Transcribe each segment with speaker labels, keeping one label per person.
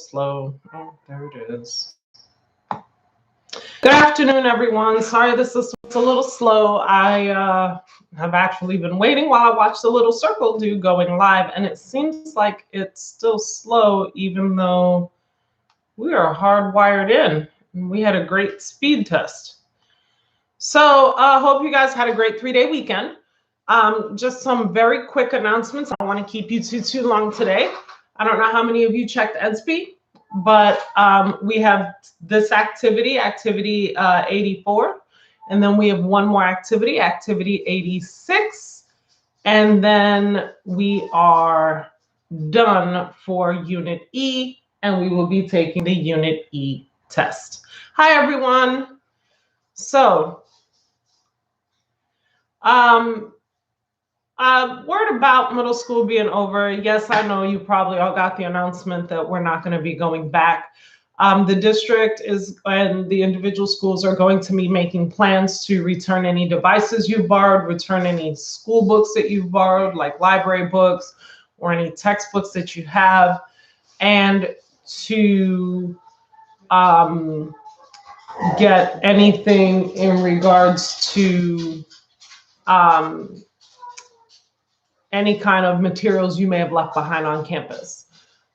Speaker 1: Slow. Oh, there it is. Good afternoon, everyone. Sorry this is a little slow. I have actually been waiting while I watch the little circle do going live, and it seems like it's still slow, even though we are hardwired in. We had a great speed test. So I hope you guys had a great 3-day weekend. Just some very quick announcements. I don't want to keep you too long today. I don't know how many of you checked EDSB, but we have this activity 84, and then we have one more activity 86, and then we are done for Unit E, and we will be taking the Unit E test. Hi, everyone. So, word about middle school being over. Yes, I know you probably all got the announcement that we're not going to be going back. The district is and the individual schools are going to be making plans to return any devices you've borrowed, return any school books that you've borrowed, like library books or any textbooks that you have, and to get anything in regards to any kind of materials you may have left behind on campus.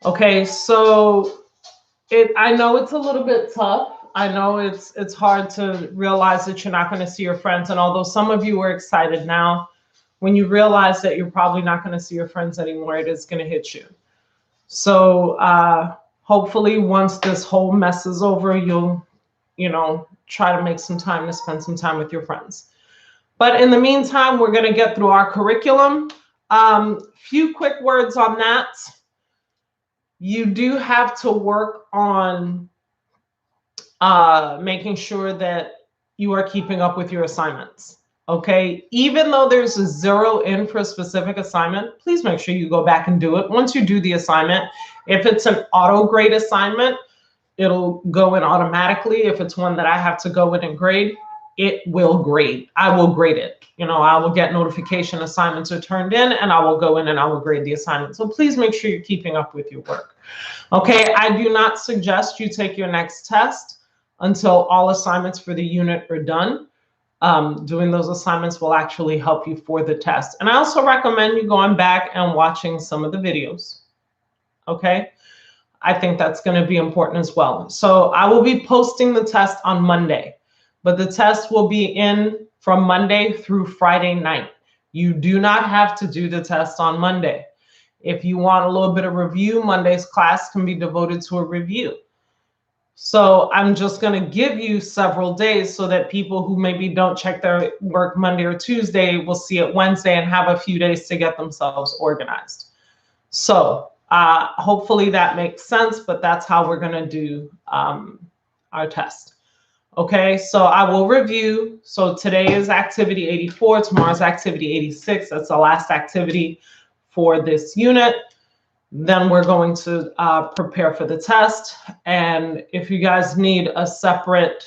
Speaker 1: Okay, so I know it's a little bit tough. I know it's hard to realize that you're not going to see your friends. And although some of you are excited now, when you realize that you're probably not going to see your friends anymore, it is going to hit you. So hopefully once this whole mess is over, you'll, try to make some time to spend some time with your friends. But in the meantime, we're going to get through our curriculum. Few quick words on that. You do have to work on making sure that you are keeping up with your assignments. Okay, even though there's a 0 in for a specific assignment, please make sure you go back and do it. Once you do the assignment, if it's an auto grade assignment, it'll go in automatically. If it's one that I have to go in and grade, it will grade. I will grade it. I will get notification assignments are turned in, and I will go in and I will grade the assignment. So please make sure you're keeping up with your work. Okay, I do not suggest you take your next test until all assignments for the unit are done. Doing those assignments will actually help you for the test. And I also recommend you going back and watching some of the videos. Okay, I think that's going to be important as well. So I will be posting the test on Monday, but the test will be in from Monday through Friday night. You do not have to do the test on Monday. If you want a little bit of review, Monday's class can be devoted to a review. So I'm just going to give you several days so that people who maybe don't check their work Monday or Tuesday will see it Wednesday and have a few days to get themselves organized. So hopefully that makes sense, but that's how we're going to do our test. Okay, so I will review. So today is activity 84, tomorrow's activity 86. That's the last activity for this unit. Then we're going to prepare for the test. And if you guys need a separate,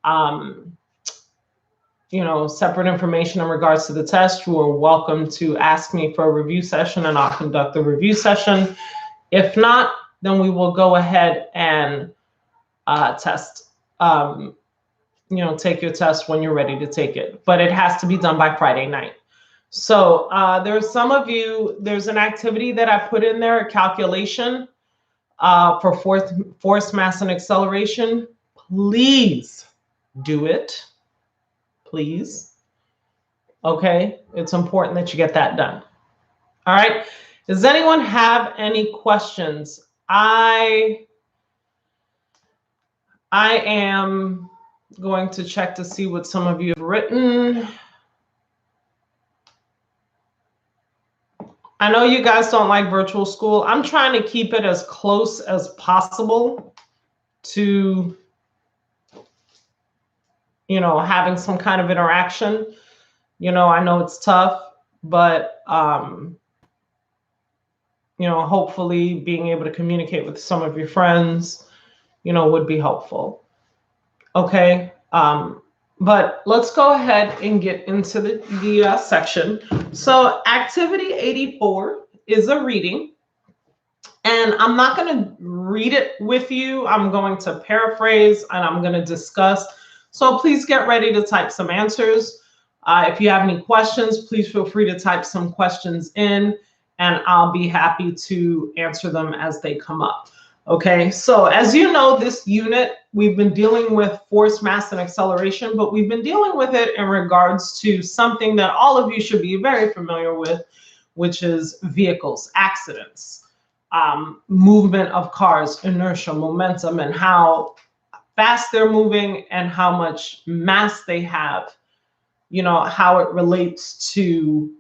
Speaker 1: separate information in regards to the test, you are welcome to ask me for a review session and I'll conduct the review session. If not, then we will go ahead and test. Take your test when you're ready to take it, but it has to be done by Friday night. So there's some of you, there's an activity that I put in there, a calculation for force, mass, and acceleration. Please do it, please. Okay, it's important that you get that done. All right, does anyone have any questions? I am going to check to see what some of you have written. I know you guys don't like virtual school. I'm trying to keep it as close as possible to, having some kind of interaction. I know it's tough, but, hopefully being able to communicate with some of your friends, would be helpful. Okay. But let's go ahead and get into the section. So activity 84 is a reading. And I'm not going to read it with you. I'm going to paraphrase and I'm going to discuss. So please get ready to type some answers. If you have any questions, please feel free to type some questions in and I'll be happy to answer them as they come up. Okay, so as you know, this unit, we've been dealing with force, mass, and acceleration, but we've been dealing with it in regards to something that all of you should be very familiar with, which is vehicles, accidents, movement of cars, inertia, momentum, and how fast they're moving and how much mass they have, you know, how it relates to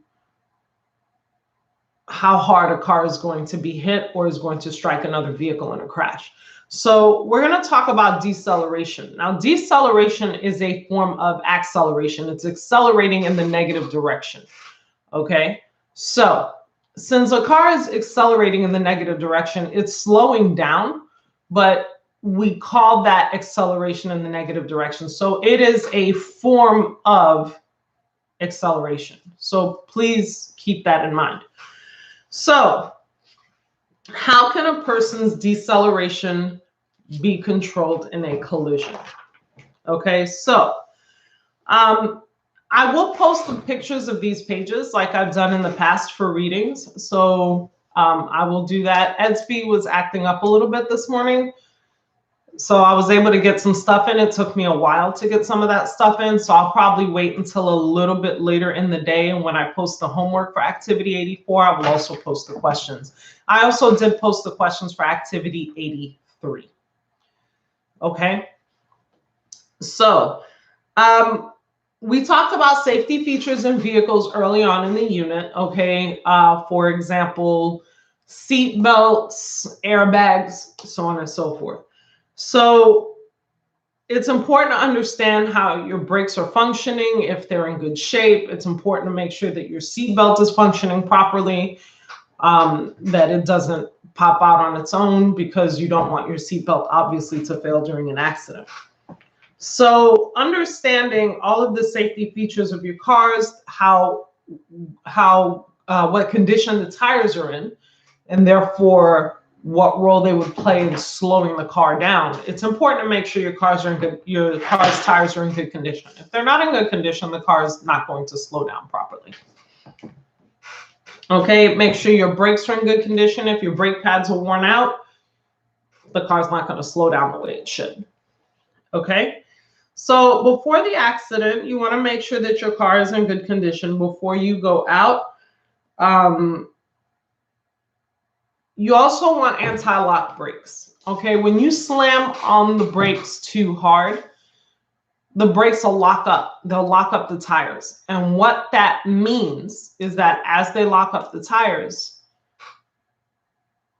Speaker 1: how hard a car is going to be hit or is going to strike another vehicle in a crash. So we're going to talk about deceleration. Now, deceleration is a form of acceleration. It's accelerating in the negative direction. Okay, so since a car is accelerating in the negative direction, it's slowing down, but we call that acceleration in the negative direction. So it is a form of acceleration. So please keep that in mind. So how can a person's deceleration be controlled in a collision? Okay, so I will post the pictures of these pages like I've done in the past for readings. So I will do that. Edsby was acting up a little bit this morning. So I was able to get some stuff in. It took me a while to get some of that stuff in. So I'll probably wait until a little bit later in the day. And when I post the homework for activity 84, I will also post the questions. I also did post the questions for activity 83. Okay. So we talked about safety features in vehicles early on in the unit. Okay. For example, seat belts, airbags, so on and so forth. So it's important to understand how your brakes are functioning, if they're in good shape. It's important to make sure that your seatbelt is functioning properly, that it doesn't pop out on its own, because you don't want your seatbelt obviously to fail during an accident. So understanding all of the safety features of your cars, what condition the tires are in, and therefore what role they would play in slowing the car down. It's important to make sure your car's tires are in good condition. If they're not in good condition, the car is not going to slow down properly. Okay, make sure your brakes are in good condition. If your brake pads are worn out, the car's not going to slow down the way it should. Okay, so before the accident, you want to make sure that your car is in good condition before you go out. You also want anti-lock brakes. Okay, when you slam on the brakes too hard, the brakes will lock up. They'll lock up the tires. And what that means is that as they lock up the tires,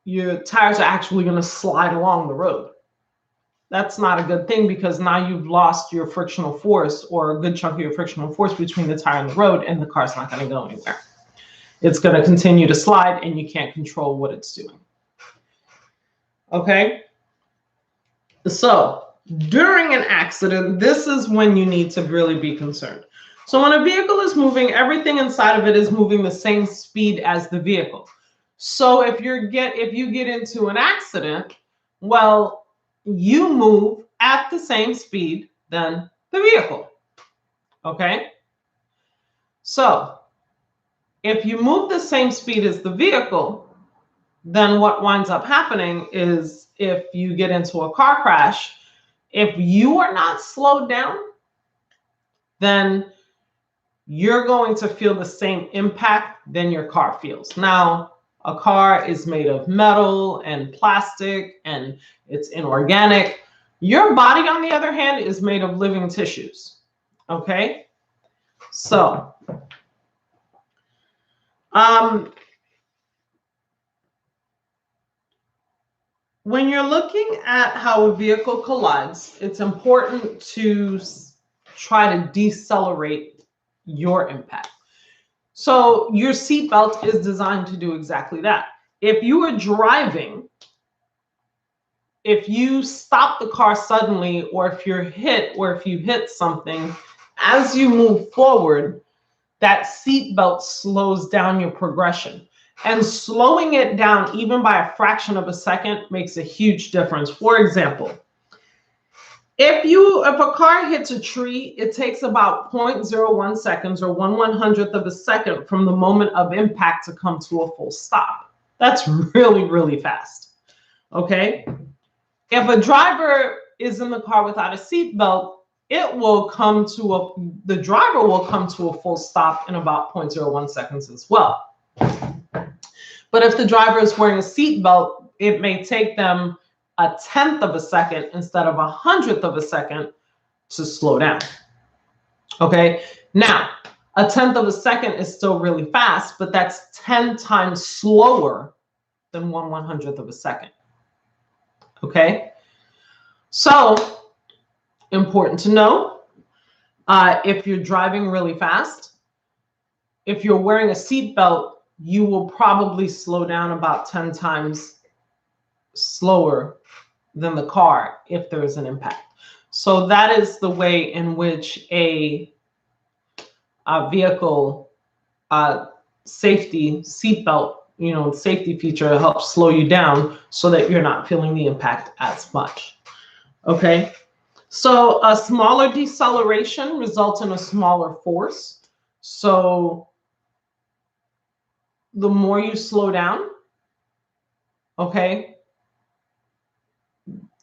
Speaker 1: your tires are actually going to slide along the road. That's not a good thing, because now you've lost your frictional force, or a good chunk of your frictional force between the tire and the road, and the car's not going to go anywhere. It's going to continue to slide and you can't control what it's doing. Okay. So during an accident, this is when you need to really be concerned. So when a vehicle is moving, everything inside of it is moving the same speed as the vehicle. So if you get into an accident, well, you move at the same speed than the vehicle. Okay. So if you move the same speed as the vehicle, then what winds up happening is, if you get into a car crash, if you are not slowed down, then you're going to feel the same impact than your car feels. Now, a car is made of metal and plastic and it's inorganic. Your body, on the other hand, is made of living tissues. Okay? So, when you're looking at how a vehicle collides, it's important to try to decelerate your impact. So your seatbelt is designed to do exactly that. If you are driving, if you stop the car suddenly, or if you're hit, or if you hit something, as you move forward, that seatbelt slows down your progression. And slowing it down even by a fraction of a second makes a huge difference. For example, if a car hits a tree, it takes about 0.01 seconds or 1/100th of a second from the moment of impact to come to a full stop. That's really, really fast. Okay? If a driver is in the car without a seatbelt, the driver will come to a full stop in about 0.01 seconds as well. But if the driver is wearing a seatbelt, it may take them 1/10 of a second instead of 100th of a second to slow down. Okay, now 1/10 of a second is still really fast, but that's 10 times slower than 1/100th of a second. Okay, so important to know, if you're driving really fast, if you're wearing a seatbelt, you will probably slow down about 10 times slower than the car if there is an impact. So that is the way in which a vehicle safety seatbelt, safety feature helps slow you down so that you're not feeling the impact as much. Okay, so a smaller deceleration results in a smaller force. So the more you slow down, okay,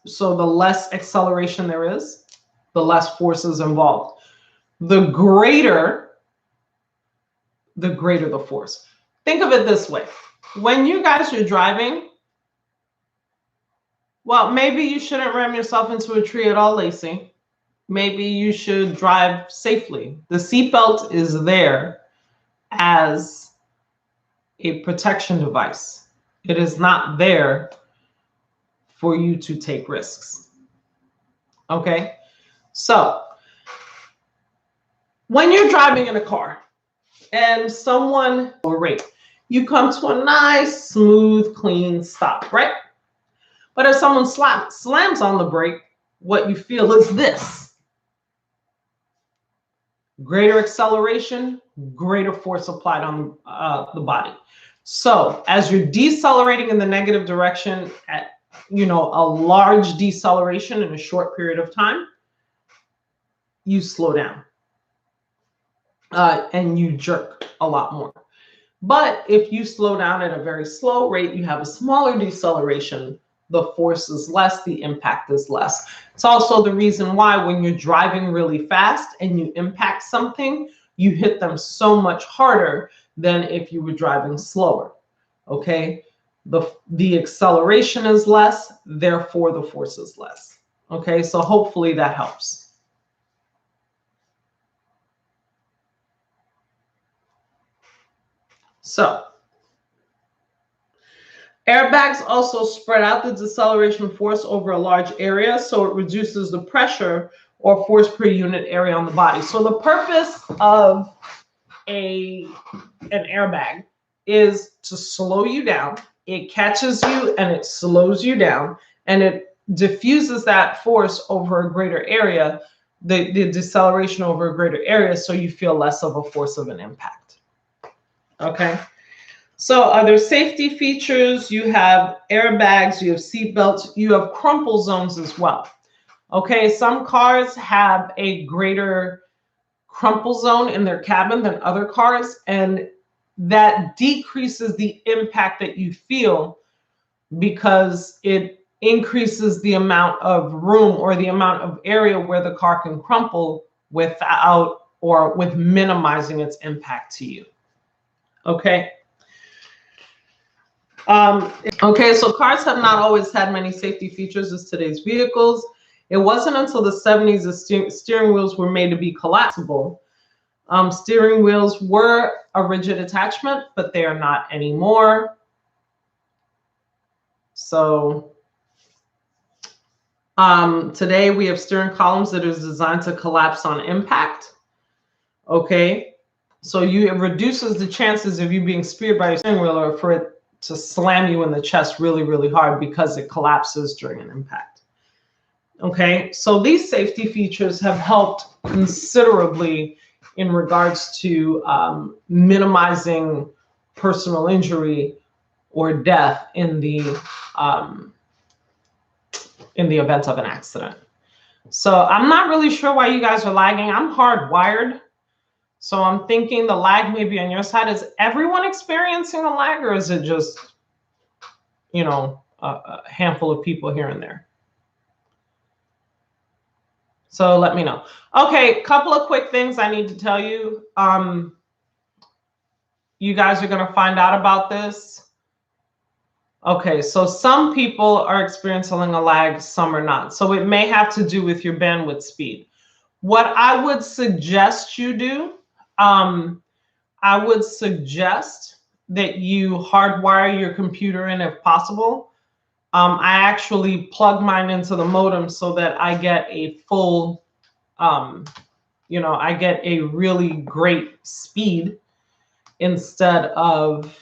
Speaker 1: so the less acceleration there is, the less force is involved. The greater the force. Think of it this way. When you guys are driving, well, maybe you shouldn't ram yourself into a tree at all, Lacey. Maybe you should drive safely. The seatbelt is there as a protection device. It is not there for you to take risks. Okay? So, when you're driving in a car and someone you come to a nice, smooth, clean stop, right? But if someone slams on the brake, what you feel is this. Greater acceleration, greater force applied on the body. So as you're decelerating in the negative direction at, a large deceleration in a short period of time, you slow down and you jerk a lot more. But if you slow down at a very slow rate, you have a smaller deceleration, the force is less, the impact is less. It's also the reason why when you're driving really fast and you impact something, you hit them so much harder than if you were driving slower. Okay, the acceleration is less, therefore the force is less. Okay, so hopefully that helps. So airbags also spread out the deceleration force over a large area, so it reduces the pressure or force per unit area on the body. So the purpose of an airbag is to slow you down. It catches you and it slows you down, and it diffuses that force over a greater area, the deceleration over a greater area, so you feel less of a force of an impact. Okay. So other safety features, you have airbags, you have seat belts, you have crumple zones as well. Okay, some cars have a greater crumple zone in their cabin than other cars, and that decreases the impact that you feel because it increases the amount of room or the amount of area where the car can crumple without or with minimizing its impact to you. Okay. Okay, so cars have not always had many safety features as today's vehicles. It wasn't until the 70s that steering wheels were made to be collapsible. Steering wheels were a rigid attachment, but they are not anymore. So today we have steering columns that are designed to collapse on impact. Okay, so it reduces the chances of you being speared by your steering wheel or for it to slam you in the chest really, really hard because it collapses during an impact. Okay, so these safety features have helped considerably in regards to minimizing personal injury or death in the event of an accident. So I'm not really sure why you guys are lagging. I'm hardwired. So I'm thinking the lag may be on your side. Is everyone experiencing a lag, or is it just, you know, a handful of people here and there? So let me know. Okay, couple of quick things I need to tell you. You guys are going to find out about this. Okay, so some people are experiencing a lag, some are not. So it may have to do with your bandwidth speed. What I would suggest you do, I would suggest that you hardwire your computer in if possible. I actually plug mine into the modem so that I get a full, you know, I get a really great speed instead of,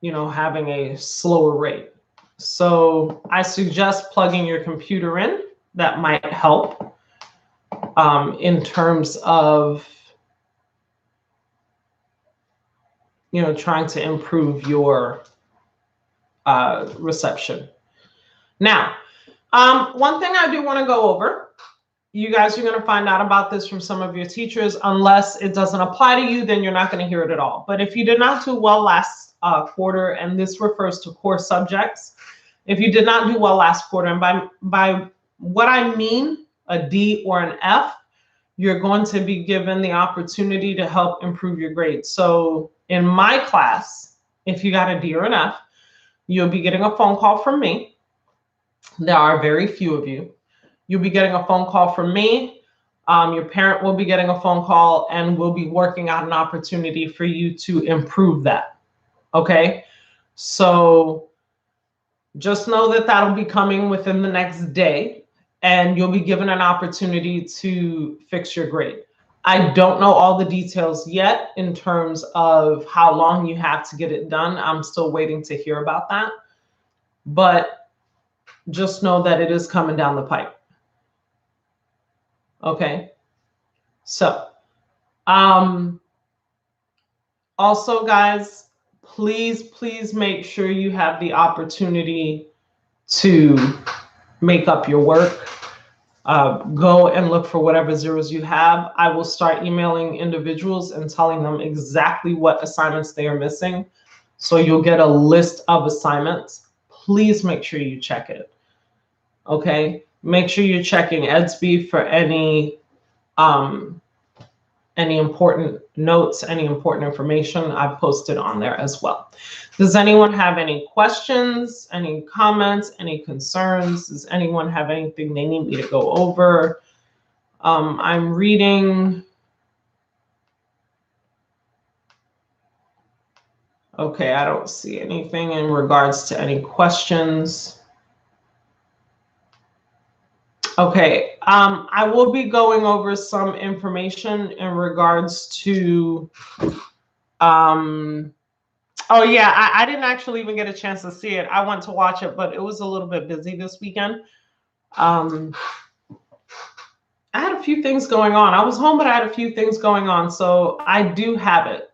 Speaker 1: you know, having a slower rate. So I suggest plugging your computer in. That might help in terms of, you know, trying to improve your reception. Now, one thing I do want to go over, you guys are going to find out about this from some of your teachers. Unless it doesn't apply to you, then you're not going to hear it at all. But if you did not do well last quarter, and this refers to core subjects, if you did not do well last quarter, and by what I mean, a D or an F, you're going to be given the opportunity to help improve your grades. So in my class, if you got a D or an F, you'll be getting a phone call from me. There are very few of you. You'll be getting a phone call from me. Your parent will be getting a phone call, and we'll be working out an opportunity for you to improve that. Okay? So just know that that'll be coming within the next day, and you'll be given an opportunity to fix your grade. I don't know all the details yet in terms of how long you have to get it done. I'm still waiting to hear about that. But just know that it is coming down the pipe. Okay. So, also, guys, please make sure you have the opportunity to make up your work. Go and look for whatever zeros you have. I will start emailing individuals and telling them exactly what assignments they are missing. So you'll get a list of assignments. Please make sure you check it. Okay. Make sure you're checking Edsby for any important notes, any important information. I've posted on there as well. Does anyone have any questions, any comments, any concerns? Does anyone have anything they need me to go over? I'm reading. Okay, I don't see anything in regards to any questions. Okay, I will be going over some information in regards to, oh yeah, I didn't actually even get a chance to see it. I went to watch it, but it was a little bit busy this weekend. I had a few things going on. I was home, but I had a few things going on, so I do have it.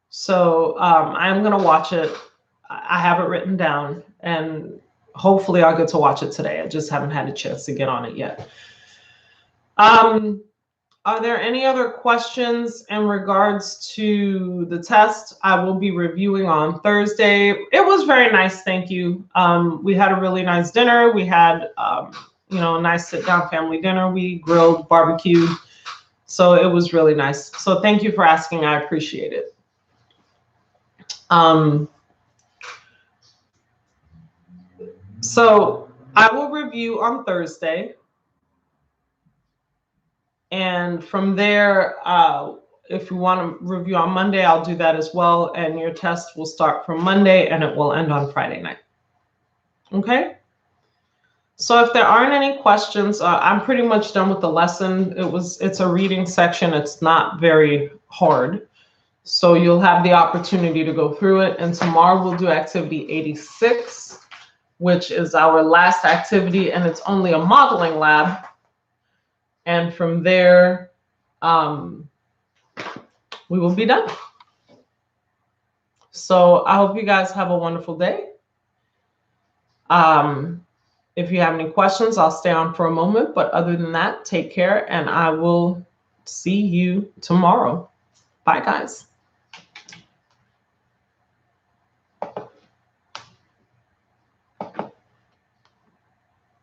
Speaker 1: So I'm gonna watch it. I have it written down, and hopefully I'll get to watch it today. I just haven't had a chance to get on it yet. Are there any other questions in regards to the test? I will be reviewing on Thursday. It was very nice, thank you. We had a really nice dinner. We had, you know, a nice sit-down family dinner. We grilled, barbecued, so it was really nice. So thank you for asking. I appreciate it. So I will review on Thursday. And from there, if you want to review on Monday, I'll do that as well. And your test will start from Monday and it will end on Friday night. Okay. So if there aren't any questions, I'm pretty much done with the lesson. It's a reading section. It's not very hard. So you'll have the opportunity to go through it. And tomorrow we'll do activity 86, which is our last activity. And it's only a modeling lab. And from there, we will be done. So I hope you guys have a wonderful day. If you have any questions, I'll stay on for a moment. But other than that, take care, and I will see you tomorrow. Bye, guys.